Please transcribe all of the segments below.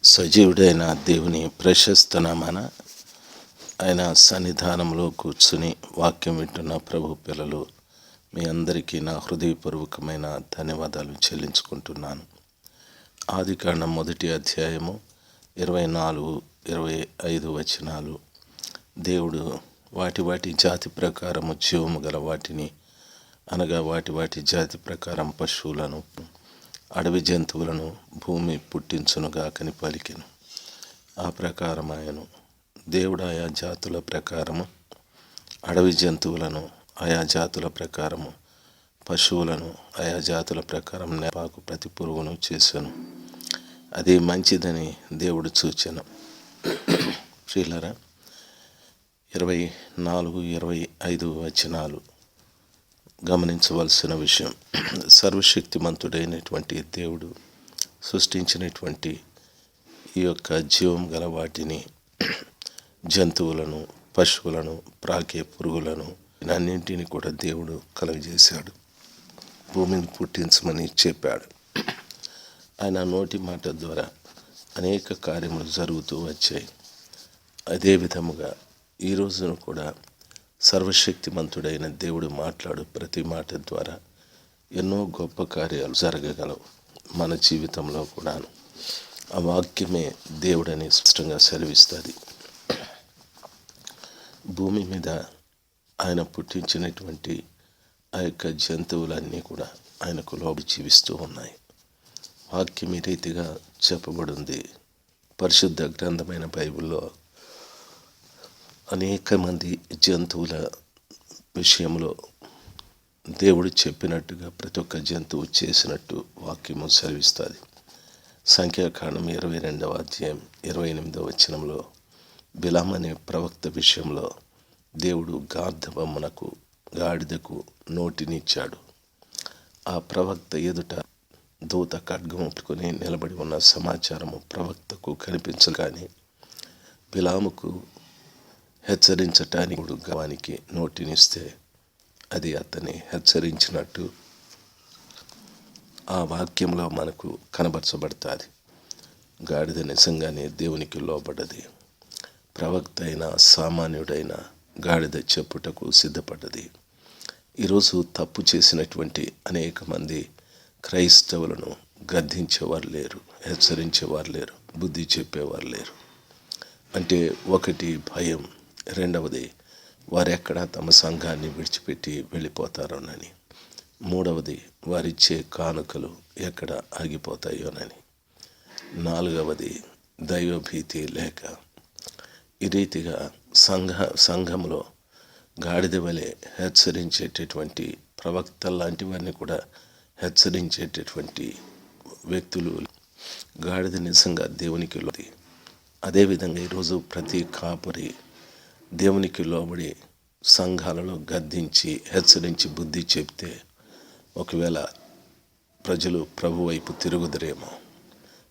సజీవుడైన దేవుని ప్రశస్త నామాన ఆయన సన్నిధానంలో కూర్చుని వాక్యం వింటున్న ప్రభు పిల్లలు, మీ అందరికీ నా హృదయపూర్వకమైన ధన్యవాదాలు చెల్లించుకుంటున్నాను. ఆదికాండం 1వ అధ్యాయము 24-25 వచనాలు. దేవుడు వాటి జాతి ప్రకారము జీవము గల వాటిని, అనగా వాటి జాతి ప్రకారం పశువులను, అడవి జంతువులను భూమి పుట్టించునుగాకని పలికెను. ఆ ప్రకారం ఆయను దేవుడు ఆయా జాతుల ప్రకారము అడవి జంతువులను, ఆయా జాతుల ప్రకారము పశువులను, ఆయా జాతుల ప్రకారం నేపాకు ప్రతి పురుగును చేశాను. అది మంచిదని దేవుడు చూచెను. ప్రియులారా, 24-25 వచనాలు గమనించవలసిన విషయం. సర్వశక్తిమంతుడైనటువంటి దేవుడు సృష్టించినటువంటి ఈ యొక్క జీవం గల వాటిని, జంతువులను, పశువులను, ప్రాకే పురుగులను, అన్నింటినీ కూడా దేవుడు కలుగజేశాడు. భూమిని పుట్టించమని చెప్పాడు. ఆయన నోటి మాట ద్వారా అనేక కార్యములు జరుగుతూ వచ్చాయి. అదే విధముగా ఈ రోజున కూడా సర్వశక్తిమంతుడైన దేవుడు మాట్లాడు ప్రతి మాట ద్వారా ఎన్నో గొప్ప కార్యాలు జరగగలవు మన జీవితంలో కూడాను. ఆ వాక్యమే దేవుడని స్పష్టంగా సెలవిస్తుంది. భూమి మీద ఆయన పుట్టించినటువంటి ఆ యొక్క జంతువులన్నీ కూడా ఆయనకు లోబడి జీవిస్తూ ఉన్నాయి. వాక్యం ఈ రీతిగా చెప్పబడింది. పరిశుద్ధ గ్రంథమైన బైబిల్లో అనేక మంది జంతువుల విషయంలో దేవుడు చెప్పినట్టుగా ప్రతి ఒక్క జంతువు చేసినట్టు వాక్యము సెలవిస్తుంది. సంఖ్యాకాండం 22వ అధ్యాయం 28వ వచనంలో బిలాము అనే ప్రవక్త విషయంలో దేవుడు గార్ధబొమ్మనకు, గాడిదకు నోటినిచ్చాడు. ఆ ప్రవక్త ఎదుట దూత ఖడ్గం పట్టుకొని నిలబడి ఉన్న సమాచారము ప్రవక్తకు కనిపించగానే బిలాముకు హెచ్చరించటానికి గవానికి నోటినిస్తే అది అతన్ని హెచ్చరించినట్టు ఆ వాక్యంలో మనకు కనబరచబడుతుంది. గాడిద నిజంగానే దేవునికి లోబడ్డది. ప్రవక్త అయిన సామాన్యుడైన గాడిద చెప్పుటకు సిద్ధపడ్డది. ఈరోజు తప్పు చేసినటువంటి అనేక మంది క్రైస్తవులను గద్దించేవారు లేరు, హెచ్చరించేవారు లేరు, బుద్ధి చెప్పేవారు లేరు. అంటే ఒకటి భయం, రెండవది వారెక్కడ తమ సంఘాన్ని విడిచిపెట్టి వెళ్ళిపోతారోనని, మూడవది వారిచ్చే కానుకలు ఎక్కడ ఆగిపోతాయోనని, నాలుగవది దైవభీతి లేక. ఈ రీతిగా సంఘంలో గాడిద వలె హెచ్చరించేటటువంటి ప్రవక్త లాంటి వారిని కూడా హెచ్చరించేటటువంటి వ్యక్తులు. గాడిద నిజంగా దేవునికి లోబడి. అదేవిధంగా ఈరోజు ప్రతి కాపరి దేవునికి లోబడి సంఘాలలో గద్దించి హెచ్చరించి బుద్ధి చెప్తే ఒకవేళ ప్రజలు ప్రభు వైపు తిరుగుదురేమో,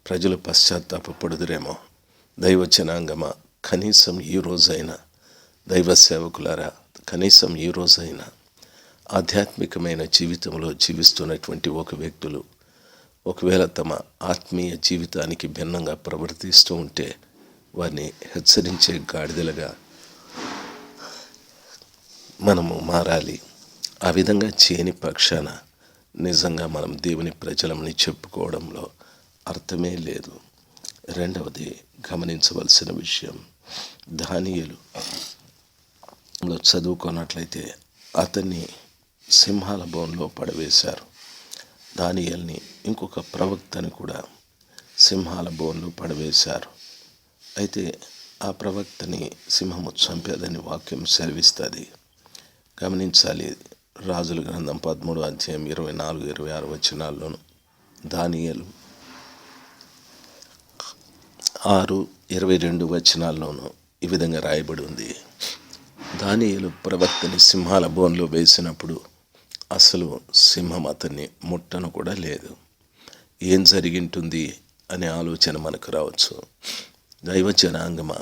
ప్రజలు పశ్చాత్తాపడుదురేమో. దైవ జనాంగమా, కనీసం ఈ రోజైనా, దైవ సేవకులారా, కనీసం ఈ రోజైనా ఆధ్యాత్మికమైన జీవితంలో జీవిస్తున్నటువంటి ఒక వ్యక్తులు ఒకవేళ తమ ఆత్మీయ జీవితానికి భిన్నంగా ప్రవర్తిస్తూ ఉంటే వారిని హెచ్చరించే గాడిదలుగా మనము మారాలి. ఆ విధంగా చేయని పక్షాన నిజంగా మనం దేవుని ప్రజలని చెప్పుకోవడంలో అర్థమే లేదు. రెండవది గమనించవలసిన విషయం, దానియేలు చదువుకున్నట్లయితే అతన్ని సింహాల బోన్లో పడవేశారు. దానియేలుని, ఇంకొక ప్రవక్తని కూడా సింహాల బోన్లో పడవేశారు. అయితే ఆ ప్రవక్తని సింహము చంపేదని వాక్యం సెలవిస్తుంది. గమనించాలి. రాజుల గ్రంథం 13వ అధ్యాయం 24-26 వచనాల్లోను, దానియేలు 6-22 వచనాల్లోనూ ఈ విధంగా రాయబడి ఉంది. దానియేలు ప్రవక్తని సింహాల బోన్లో వేసినప్పుడు అసలు సింహం అతన్ని ముట్టను కూడా లేదు. ఏం జరిగింటుంది అనే ఆలోచన మనకు రావచ్చు. దైవ జనాంగమా,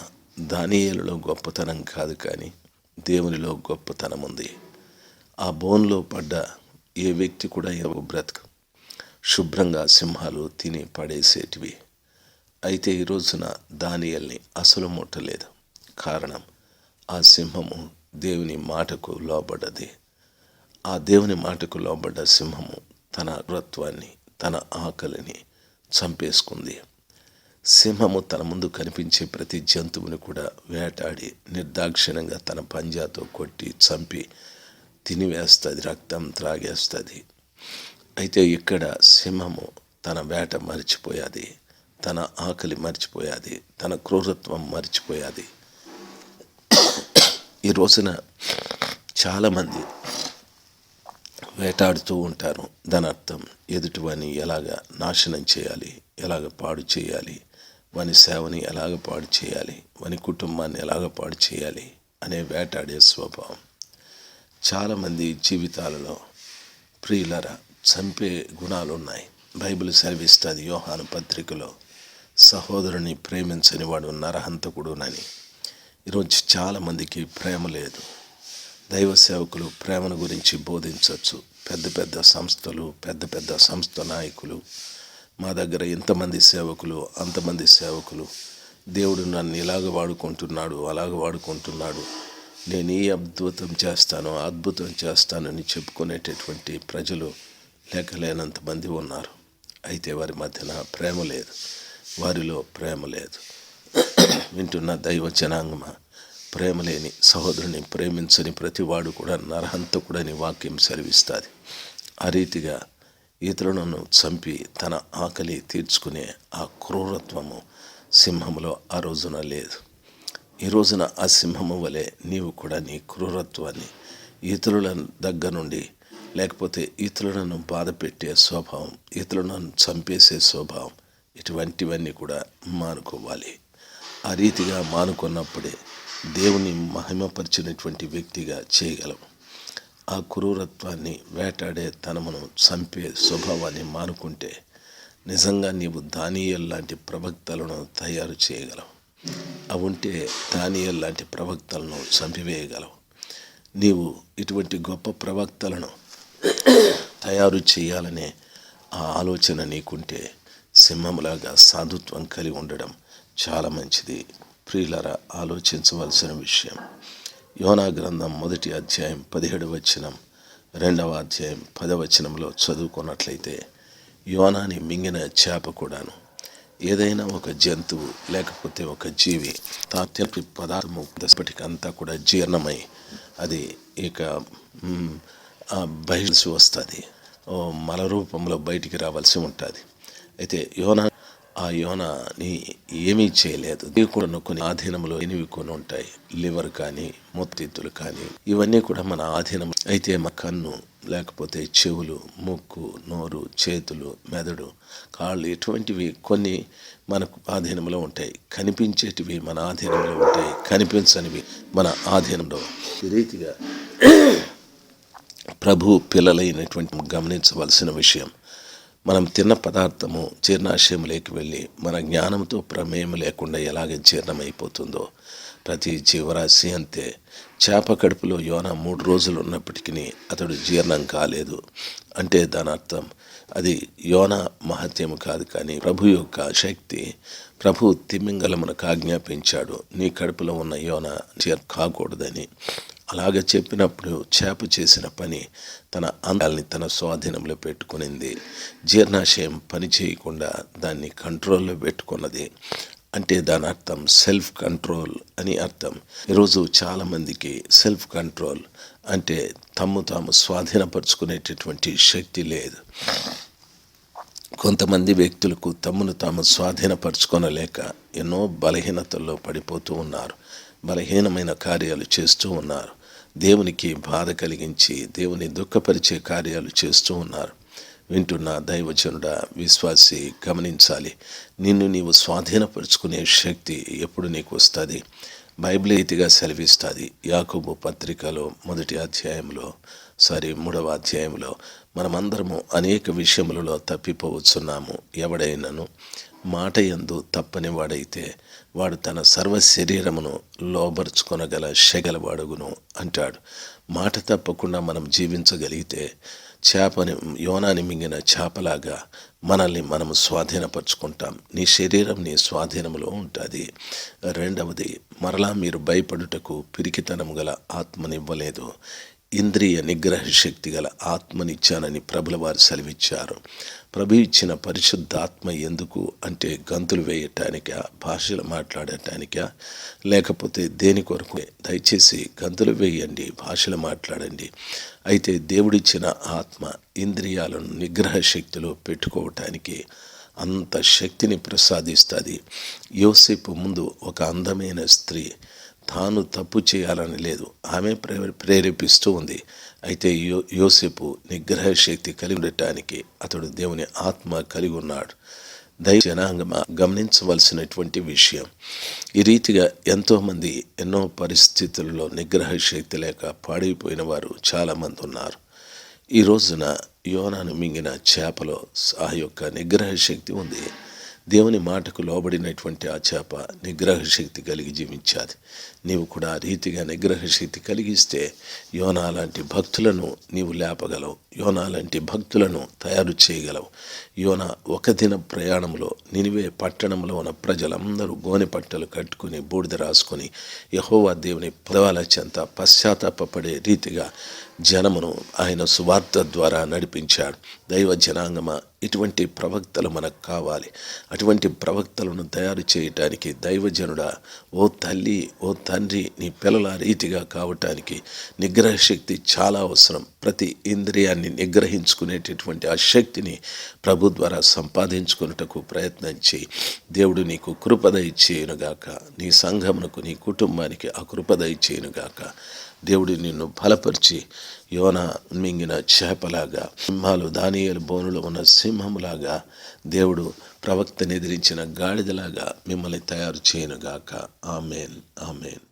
దానియేలులో గొప్పతనం కాదు, కానీ దేవునిలో గొప్పతనం ఉంది. ఆ బోన్లో పడ్డ ఏ వ్యక్తి కూడా బ్రతక శుభ్రంగా సింహాలు తిని పడేసేటివి. అయితే ఈ రోజున దానియేలుని అసలు ముట్టలేదు. కారణం, ఆ సింహము దేవుని మాటకు లోబడ్డది. ఆ దేవుని మాటకు లోబడ్డ సింహము తన క్రూరత్వాన్ని, తన ఆకలిని చంపేసుకుంది. సింహము తన ముందు కనిపించే ప్రతి జంతువుని కూడా వేటాడి నిర్దాక్షిణ్యంగా తన పంజాతో కొట్టి చంపి తినివేస్తుంది, రక్తం త్రాగేస్తుంది. అయితే ఇక్కడ సింహము తన వేట మర్చిపోయాది, తన ఆకలి మర్చిపోయాది, తన క్రూరత్వం మర్చిపోయాది. ఈ రోజున చాలామంది వేటాడుతూ ఉంటారు. దాని అర్థం ఎదుటివాని ఎలాగ నాశనం చేయాలి, ఎలాగ పాడు చేయాలి, వాని సేవని ఎలాగ పాడు చేయాలి, వాని కుటుంబాన్ని ఎలాగ పాడు చేయాలి అనే వేటాడే స్వభావం చాలామంది జీవితాలలో ప్రియులరా చంపే గుణాలు ఉన్నాయి. బైబిల్ సెలవిస్తుంది యోహాను పత్రికలో, సహోదరుని ప్రేమించని వాడు నరహంతకుడునని. ఈరోజు చాలామందికి ప్రేమ లేదు. దైవ సేవకులు ప్రేమను గురించి బోధించవచ్చు. పెద్ద పెద్ద సంస్థలు, పెద్ద పెద్ద సంస్థ నాయకులు, మా దగ్గర ఇంతమంది సేవకులు, అంతమంది సేవకులు, దేవుడు నన్ను ఇలాగ వాడుకుంటున్నాడు, అలాగ వాడుకుంటున్నాడు, నేను ఈ అద్భుతం చేస్తాను, అద్భుతం చేస్తానని చెప్పుకునేటటువంటి ప్రజలు లేకలేనంతమంది ఉన్నారు. అయితే వారి మధ్యన ప్రేమ లేదు, వారిలో ప్రేమ లేదు. వింటున్న దైవ జనాంగమా, ప్రేమ లేని సహోదరుని ప్రేమించని ప్రతివాడు కూడా నరహంతకుడని వాక్యం సెలవిస్తుంది. ఆ రీతిగా ఇతరులను చంపి తన ఆకలి తీర్చుకునే ఆ క్రూరత్వము సింహములో ఆ రోజున లేదు. ఈ రోజున ఆ సింహము వలె నీవు కూడా నీ క్రూరత్వాన్ని, ఇతరుల దగ్గర నుండి, లేకపోతే ఇతరులను బాధ పెట్టే స్వభావం, ఇతరులను చంపేసే స్వభావం, ఇటువంటివన్నీ కూడా మానుకోవాలి. ఆ రీతిగా మానుకున్నప్పుడే దేవుని మహిమపరిచినటువంటి వ్యక్తిగా చేయగలం. ఆ క్రూరత్వాన్ని, వేటాడే తనమును చంపే స్వభావాన్ని మానుకుంటే నిజంగా నీవు దానియేలు లాంటి ప్రవక్తలను తయారు చేయగలవు. అవి ఉంటే దానియేలు లాంటి ప్రవక్తలను చంపివేయగలవు. నీవు ఇటువంటి గొప్ప ప్రవక్తలను తయారు చేయాలనే ఆ ఆలోచన నీకుంటే సింహంలాగా సాధుత్వం కలిగి ఉండడం చాలా మంచిది. ప్రియులరా, ఆలోచించవలసిన విషయం. యోనా గ్రంథం 1వ అధ్యాయం 17వ వచనం, 2వ అధ్యాయం 10వ వచనంలో చదువుకున్నట్లయితే, యోనాని మింగిన చేప కూడాను, ఏదైనా ఒక జంతువు లేకపోతే ఒక జీవి తాత్యపి పదార్థము దశపటికంతా కూడా జీర్ణమై అది ఇక బయటకు వస్తుంది, మల రూపంలో బయటికి రావాల్సి ఉంటుంది. అయితే ఆ యోనాని ఏమీ చేయలేదు. ఇవి కూడా కొన్ని ఆధీనంలో ఎనివి కొన్ని ఉంటాయి. లివర్ కానీ, మొత్తిత్తులు కానీ, ఇవన్నీ కూడా మన ఆధీనం. అయితే మన కన్ను, లేకపోతే చెవులు, ముక్కు, నోరు, చేతులు, మెదడు, కాళ్ళు, ఇటువంటివి కొన్ని మనకు ఆధీనంలో ఉంటాయి. కనిపించేటివి మన ఆధీనంలో ఉంటాయి, కనిపించనివి మన ఆధీనంలో. ఈ రీతిగా ప్రభు పిల్లలైనటువంటి గమనించవలసిన విషయం, మనం తిన్న పదార్థము జీర్ణాశయంలోకి వెళ్ళి మన జ్ఞానంతో ప్రమేయం లేకుండా ఎలాగ జీర్ణమైపోతుందో ప్రతి జీవరాశి అంతే. చేప కడుపులో యోనా 3 రోజులు ఉన్నప్పటికీ అతడు జీర్ణం కాలేదు అంటే దాని అర్థం అది యోనా మహత్యము కాదు, కానీ ప్రభు యొక్క శక్తి. ప్రభు తిమింగలమునకు ఆజ్ఞాపించాడు, నీ కడుపులో ఉన్న యోనా కాకూడదని. అలాగ చెప్పినప్పుడు చేప చేసిన పని తన అందాల్ని తన స్వాధీనంలో పెట్టుకునింది. జీర్ణాశయం పని చేయకుండా దాన్ని కంట్రోల్లో పెట్టుకున్నది. అంటే దాని అర్థం సెల్ఫ్ కంట్రోల్ అని అర్థం. ఈరోజు చాలామందికి సెల్ఫ్ కంట్రోల్ అంటే తాము స్వాధీనపరుచుకునేటటువంటి శక్తి లేదు. కొంతమంది వ్యక్తులకు తమను తాము స్వాధీనపరచుకొనలేక ఎన్నో బలహీనతల్లో పడిపోతూ ఉన్నారు, బలహీనమైన కార్యాలు చేస్తూ ఉన్నారు, దేవునికి బాధ కలిగించి దేవుని దుఃఖపరిచే కార్యాలు చేస్తూ ఉన్నారు. వింటున్న దైవజనుడా, విశ్వాసి గమనించాలి, నిన్ను నీవు స్వాధీనపరుచుకునే శక్తి ఎప్పుడు నీకు వస్తుంది? బైబిల్ రీతిగా సెలవిస్తుంది. యాకోబు పత్రికలో 3వ అధ్యాయంలో మనమందరము అనేక విషయములలో తప్పిపోవచ్చున్నాము. ఎవడైనను మాట యందు తప్పని వాడైతే వాడు తన సర్వ శరీరమును లోబరుచుకొనగల శగలవాడుగును అంటాడు. మాట తప్పకుండా మనం జీవించగలిగితే చేపని యోనాని మింగిన చేపలాగా మనల్ని మనము స్వాధీనపరుచుకుంటాం. నీ శరీరం నీ స్వాధీనంలో ఉంటుంది. రెండవది, మరలా మీరు భయపడుటకు పిరికితనం గల ఆత్మనివ్వలేదు, ఇంద్రియ నిగ్రహ శక్తి గల ఆత్మనిచ్చానని ప్రభుల వారు సెలవిచ్చారు. ప్రభు ఇచ్చిన పరిశుద్ధాత్మ ఎందుకు అంటే గంతులు వేయటానికా, భాషలు మాట్లాడటానికా, లేకపోతే దేని కొరకు? దయచేసి గంతులు వేయండి, భాషలు మాట్లాడండి. అయితే దేవుడిచ్చిన ఆత్మ ఇంద్రియాలను నిగ్రహ శక్తిలో పెట్టుకోవటానికి అంత శక్తిని ప్రసాదిస్తుంది. యోసేపు ముందు ఒక అందమైన స్త్రీ తాను తప్పు చేయాలని లేదు, ఆమె ప్రేరేపిస్తూ ఉంది. అయితే యోసేపు నిగ్రహ శక్తి కలిగి ఉండటానికి అతడు దేవుని ఆత్మ కలిగి ఉన్నాడు. జనాంగమా గమనించవలసినటువంటి విషయం. ఈ రీతిగా ఎంతోమంది ఎన్నో పరిస్థితుల్లో నిగ్రహ శక్తి లేక పాడైపోయిన వారు చాలామంది ఉన్నారు. ఈ రోజున యోనాను మింగిన చేపలో ఆ యొక్క నిగ్రహ శక్తి ఉంది. దేవుని మాటకు లోబడినటువంటి ఆ చేప నిగ్రహ శక్తి కలిగి జీవించాది. నీవు కూడా ఆ రీతిగా నిగ్రహ శక్తి కలిగిస్తే యోనా లాంటి భక్తులను నీవు లేపగలవు, యోనా లాంటి భక్తులను తయారు చేయగలవు. యోనా ఒక దిన ప్రయాణంలో నినివే పట్టణంలో ఉన్న ప్రజలందరూ గోనె పట్టలు కట్టుకుని బూడిద రాసుకొని యెహోవా దేవుని పదవాల చెంత పశ్చాత్తాపపడే రీతిగా జనమును ఆయన సువార్త ద్వారా నడిపించాడు. దైవ జనాంగమా, ఇటువంటి ప్రవక్తలు మనకు కావాలి. అటువంటి ప్రవక్తలను తయారు చేయటానికి దైవజనుడా, ఓ తల్లి, ఓ తండ్రి, నీ పిల్లల రీతిగా కావటానికి నిగ్రహ శక్తి చాలా అవసరం. ప్రతి ఇంద్రియాన్ని నిగ్రహించుకునేటటువంటి ఆ శక్తిని ప్రభు ద్వారా సంపాదించుకున్నటకు ప్రయత్నం చేయి. దేవుడు నీకు కృపద ఇచ్చేయునుగాక, నీ సంఘమునకు, నీ కుటుంబానికి ఆ కృపద ఇచ్చేయునుగాక. దేవుడు నిన్ను బలపరిచి యోనా మింగిన చేపలాగా, సింహాలు దానియేలు బోనులో ఉన్న సింహములాగా, దేవుడు ప్రవక్తను ఎదిరించిన గాడిదలాగా మిమ్మల్ని తయారు చేయనుగాక. Amen, amen.